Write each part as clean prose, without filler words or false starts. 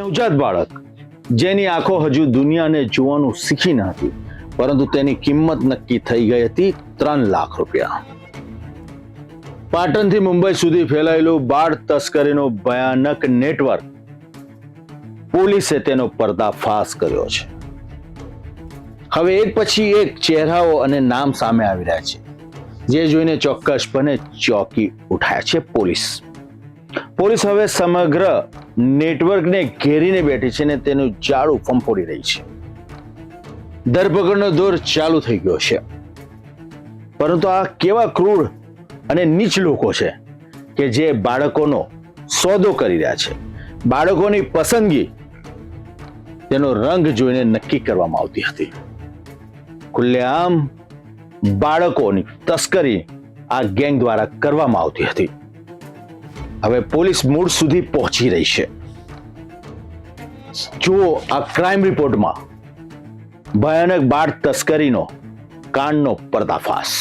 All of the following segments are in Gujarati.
નવજાત બાળક જેની આંખો હજુ દુનિયાને જોવાનું શીખી ન હતી, પરંતુ તેની કિંમત નક્કી થઈ ગઈ હતી 3 લાખ રૂપિયા. પાટણથી મુંબઈ સુધી ફેલાયેલું બાળ તસ્કરીનો ભયાનક નેટવર્ક પોલીસે તેનો પર્દાફાશ કર્યો છે. હવે એક પછી એક ચહેરાઓ અને નામ સામે આવી રહ્યા છે, જે જોઈને ચોક્કસપણે ચોંકી ઉઠાયા છે પોલીસ હવે સમગ્ર નેટવર્કને ઘેરીને બેઠી છે અને તેનું જાળું ફંફોડી રહી છે. ધરપકડનો દોર ચાલુ થઈ ગયો છે, પરંતુ આ કેવા ક્રૂર અને નીચ લોકો છે કે જે બાળકોનો સોદો કરી રહ્યા છે. બાળકોની પસંદગી તેનો રંગ જોઈને નક્કી કરવામાં આવતી હતી. ખુલ્લેઆમ બાળકોની તસ્કરી આ ગેંગ દ્વારા કરવામાં આવતી હતી. હવે પોલીસ મૂળ સુધી પહોંચી રહી છે. જુઓ આ ક્રાઇમ રિપોર્ટમાં ભયાનક બાળ તસ્કરીનો કાંડનો પર્દાફાશ.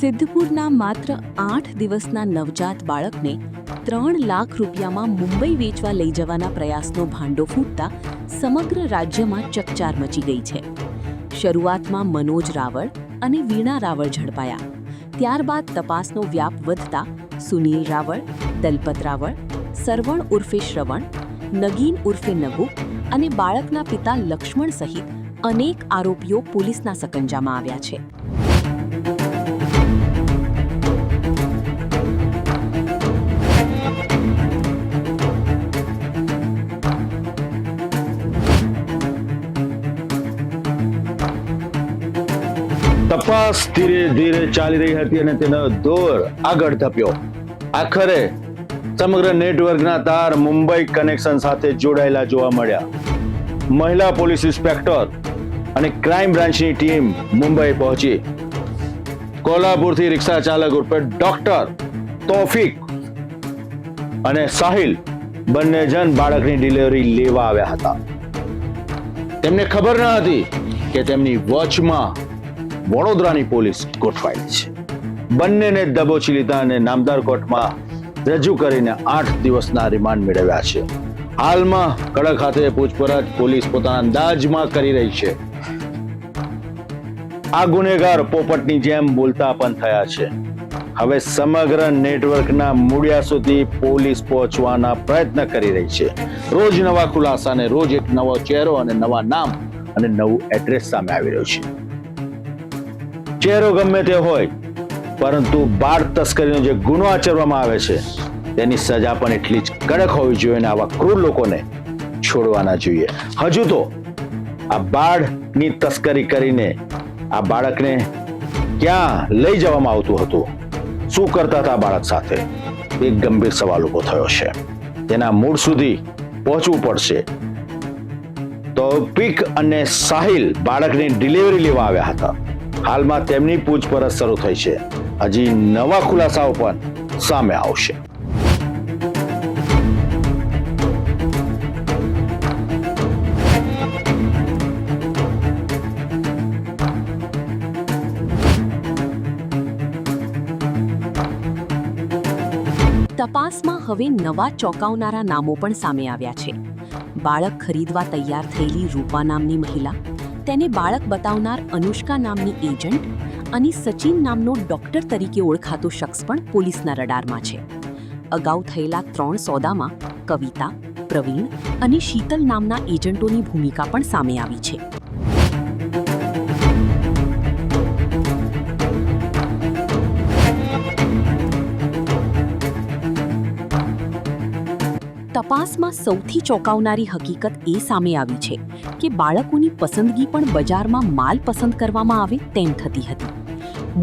સિદ્ધપુરના માત્ર 8 દિવસના નવજાત બાળકને 3 લાખ રૂપિયામાં મુંબઈ વેચવા લઈ જવાના પ્રયાસનો ભાંડો ફૂટતા સમગ્ર રાજ્યમાં ચકચાર મચી ગઈ છે. શરૂઆતમાં મનોજ રાવળ અને વીણા રાવળ ઝડપાયા. ત્યારબાદ તપાસનો વ્યાપ વધતા સુનિલ રાવળ, દલપત રાવળ, સરવણ ઉર્ફે શ્રવણ, નગીન ઉર્ફે નગુ અને બાળકના પિતા લક્ષ્મણ સહિત અનેક આરોપીઓ પોલીસના સકંજામાં આવ્યા છે. તપાસ ધીરે ધીરે ચાલી રહી હતી અને તેનો દોર આગળ ધપ્યો. આખરે સમગ્ર નેટવર્કના તાર મુંબઈ કનેક્શન સાથે જોડાયેલા જોવા મળ્યા. મહિલા પોલીસ ઇન્સ્પેક્ટર અને ક્રાઇમ બ્રાન્ચની ટીમ મુંબઈ પહોંચી. કોલ્હાપુરથી રિક્ષા ચાલક ઉર્ફે ડોક્ટર તોફિક અને સાહિલ બંને જણ બાળકની ડિલિવરી લેવા આવ્યા હતા. તેમને ખબર ન હતી કે તેમની વોચમાં વડોદરાની પોલીસ ગોઠવાયેલી છે. બંનેને દબોચી લીધા અને નામદાર કોર્ટમાં રજૂ કરીને 8 દિવસના રિમાન્ડ મેળવ્યા છે. હાલમાં કડક હાથે પૂછપરછ પોલીસ પોતાના અંદાજમાં કરી રહી છે. આ ગુનેગાર પોપટની જેમ બોલતા પણ થયા છે. હવે સમગ્ર નેટવર્કના મૂળિયા સુધી પોલીસ પહોંચવાના પ્રયત્ન કરી રહી છે. રોજ નવા ખુલાસા અને રોજ એક નવો ચહેરો અને નવા નામ અને નવું એડ્રેસ સામે આવી રહ્યું છે. ચહેરો ગમે તે હોય, પરંતુ બાળ તસ્કરીનો જે ગુનો આચરવામાં આવે છે તેની સજા પણ એટલી જ કડક હોવી જોઈએ અને આવા ક્રૂર લોકોને છોડવાના જોઈએ. હજુ તો આ બાળની તસ્કરી કરીને આ બાળકને ક્યાં લઈ જવામાં આવતું હતું, શું કરતા હતા બાળક સાથે, એક ગંભીર સવાલ ઉભો થયો છે. તેના મૂળ સુધી પહોંચવું પડશે. તૌફિક અને સાહિલ બાળકની ડિલિવરી લેવા આવ્યા હતા. હાલમાં તેમની પૂછપરછ શરૂ થઈ છે. હજી નવા ખુલાસાઓ પણ સામે આવશે. તપાસમાં હવે નવા ચોંકાવનારા નામો પણ સામે આવ્યા છે. બાળક ખરીદવા તૈયાર થયેલી રૂપા નામની મહિલા, તેને બાળક બતાવનાર અનુષ્કા નામની એજન્ટ અને સચિન નામનો ડોક્ટર તરીકે ઓળખાતો શખ્સ પણ પોલીસના રડારમાં છે. અગાઉ થયેલા 3 સોદામાં કવિતા, પ્રવીણ અને શીતલ નામના એજન્ટોની ભૂમિકા પણ સામે આવી છે. તપાસમાં સૌથી ચોંકાવનારી હકીકત એ સામે આવી છે કે બાળકોની પસંદગી પણ બજારમાં માલ પસંદ કરવામાં આવે તેમ થતી હતી.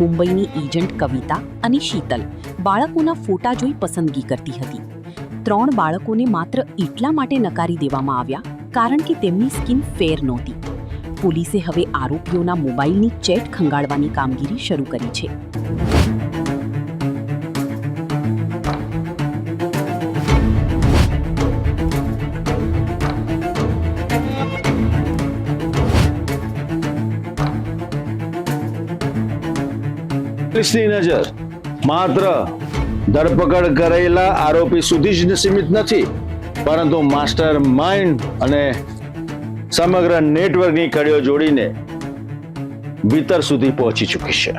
મુંબઈની એજન્ટ કવિતા અને શીતલ બાળકોના ફોટા જોઈ પસંદગી કરતી હતી. 3 બાળકોને માત્ર એટલા માટે નકારી દેવામાં આવ્યા કારણ કે તેમની સ્કિન ફેર નહોતી. પોલીસે હવે આરોપીઓના મોબાઈલની ચેટ ખંગાળવાની કામગીરી શરૂ કરી છે. પોલીસની નજર માત્ર ધરપકડ કરેલા આરોપી સુધી જ સીમિત નથી, પરંતુ માસ્ટર માઇન્ડ અને સમગ્ર નેટવર્કની કડીઓ જોડીને ભીતર સુધી પહોંચી ચૂકી છે.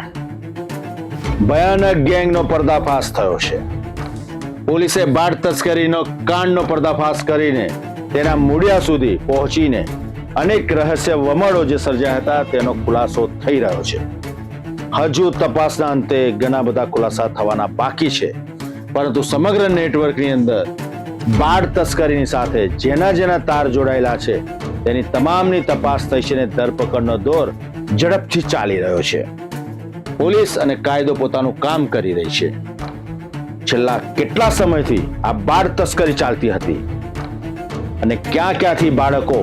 ભયાનક ગેંગનો પર્દાફાશ થયો છે. પોલીસે બાળ તસ્કરીનો કાંડનો પર્દાફાશ કરીને તેના મૂળિયા સુધી પહોંચીને અનેક રહસ્ય વમળો જે સર્જાયા હતા તેનો ખુલાસો થઈ રહ્યો છે. હજુ તપાસના અંતે ઘણા બધા ખુલાસા થવાના બાકી છે, પરંતુ સમગ્ર નેટવર્કની અંદર બાળ તસ્કરીની સાથે જેના તાર જોડાયેલા છે તેની તમામની તપાસ થઈ છે અને ધરપકડનો દોર ઝડપથી ચાલી રહ્યો છે. પોલીસ અને કાયદો પોતાનું કામ કરી રહી છે. છેલ્લા કેટલા સમયથી આ બાળ તસ્કરી ચાલતી હતી અને ક્યાંથી બાળકો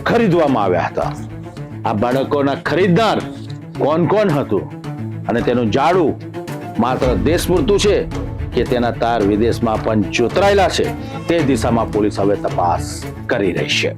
ખરીદવામાં આવ્યા હતા, આ બાળકોના ખરીદનાર કોણ હતું અને તેનું જાડું માત્ર દેશ પૂરતું છે કે તેના તાર વિદેશમાં પણ જોતરાયેલા છે, તે દિશામાં પોલીસ હવે તપાસ કરી રહી છે.